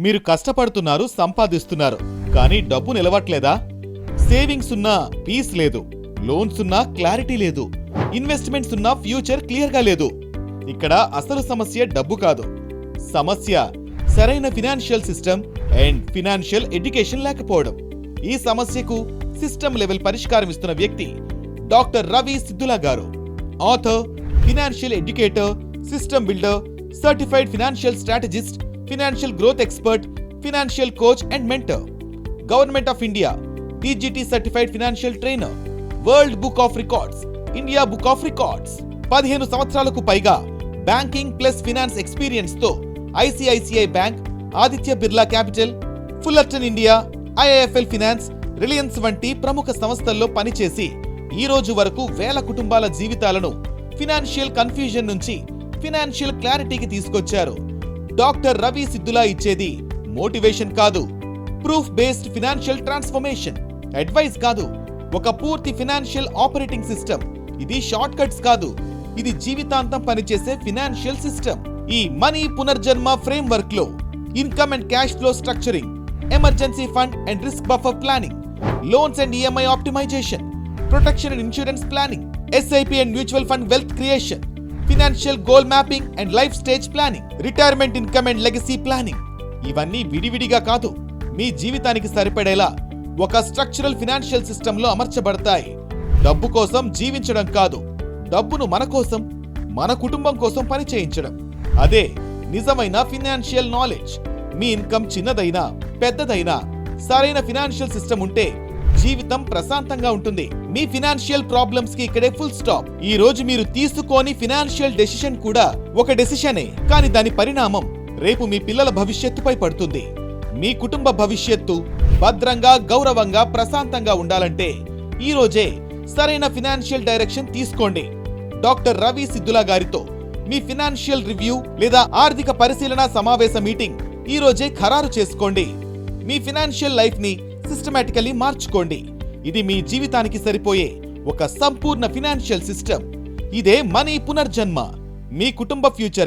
మీరు కష్టపడుతున్నారు, సంపాదిస్తున్నారు, కానీ డబ్బు నిలవట్లేదా? సేవింగ్స్ ఉన్నా పీస్ లేదు, లోన్స్ ఉన్నా క్లారిటీ లేదు, ఇన్వెస్ట్మెంట్స్ ఉన్నా ఫ్యూచర్ క్లియర్గా లేదు. ఇక్కడ అసలు సమస్య డబ్బు కాదు. సమస్య సరైన financial system and financial education లేకపోవడం. ఈ సమస్యకు సిస్టమ్ లెవెల్ పరిష్కారం ఇస్తున్న వ్యక్తి డాక్టర్ రవి సిద్ధులా గారు. Author, financial educator, system builder, certified financial strategist, financial growth expert, financial coach and mentor, government of India TGT certified financial trainer, world book of records, India book of records. 15 సంవత్సరాలకు పైగా banking plus finance experience తో ICICI bank, Aditya Birla capital, Fullerton India, IIFL finance, Reliance వంటి ప్రముఖ సంస్థల్లో పనిచేసి ఈ రోజు వరకు వేల కుటుంబాల జీవితాలను ఫినాన్షియల్ కన్ఫ్యూజన్ నుంచి ఫినాన్షియల్ క్లారిటీకి తీసుకొచ్చారు. డాక్టర్ రవి సిద్ధులా ఇచ్చేది మోటివేషన్ కాదు, proof based financial transformation. Advice కాదు, ఒక పూర్తి ఫినాన్షియల్ ఆపరేటింగ్ సిస్టమ్. ఇది షార్ట్ కట్స్ కాదు, ఇది జీవితాంతం పనిచేసే ఫినాన్షియల్ సిస్టమ్. ఈ మనీ పునర్జన్మ ఫ్రేమ్ వర్క్ లో income and cash flow structuring, emergency fund and risk buffer planning, loans and EMI optimisation, protection and insurance planning, SIP and mutual fund wealth creation, financial goal mapping and life stage planning, retirement income and legacy planning. ఇవన్నీ విడివిడిగా కాదు, మీ జీవితానికి సరిపడేలా ఒక structural financial system లో అమర్చబడతాయి. డబ్బు కోసం జీవించడం కాదు, డబ్బును మన కోసం, మన కుటుంబం కోసం పని చేయించడం. అదే నిజమైన ఫినాన్షియల్ నాలెడ్జ్. మీ ఇన్కమ్ చిన్నదైనా పెద్దదైనా సరైన ఫినాన్షియల్ సిస్టమ్ ఉంటే జీవితం ప్రశాంతంగా ఉంటుంది. మీ ఫినాన్షియల్ ప్రాబ్లమ్స్ కి ఇక్కడే ఫుల్ స్టాప్. ఈ రోజు మీరు తీసుకోని ఫినాన్షియల్ డెసిషన్ కూడా ఒక డెసిషనే, కానీ దాని పరిణామం రేపు మీ పిల్లల భవిష్యత్తుపై పడుతుంది. మీ కుటుంబ భవిష్యత్తు భద్రంగా, గౌరవంగా, ప్రశాంతంగా ఉండాలంటే ఈ రోజే సరైన ఫినాన్షియల్ డైరెక్షన్ తీసుకోండి. డాక్టర్ రవి సిద్ధులా గారితో మీ ఫినాన్షియల్ రివ్యూ లేదా ఆర్థిక పరిశీలన సమావేశ మీటింగ్ ఈ రోజే ఖరారు చేసుకోండి. మీ ఫినాన్షియల్ లైఫ్ ని సిస్టమాటికల్లీ మార్చుకోండి. ఇది మీ జీవితానికి సరిపోయే ఒక సంపూర్ణ ఫినాన్షియల్ సిస్టమ్. ఇదే మనీ పునర్జన్మ. మీ కుటుంబ ఫ్యూచర్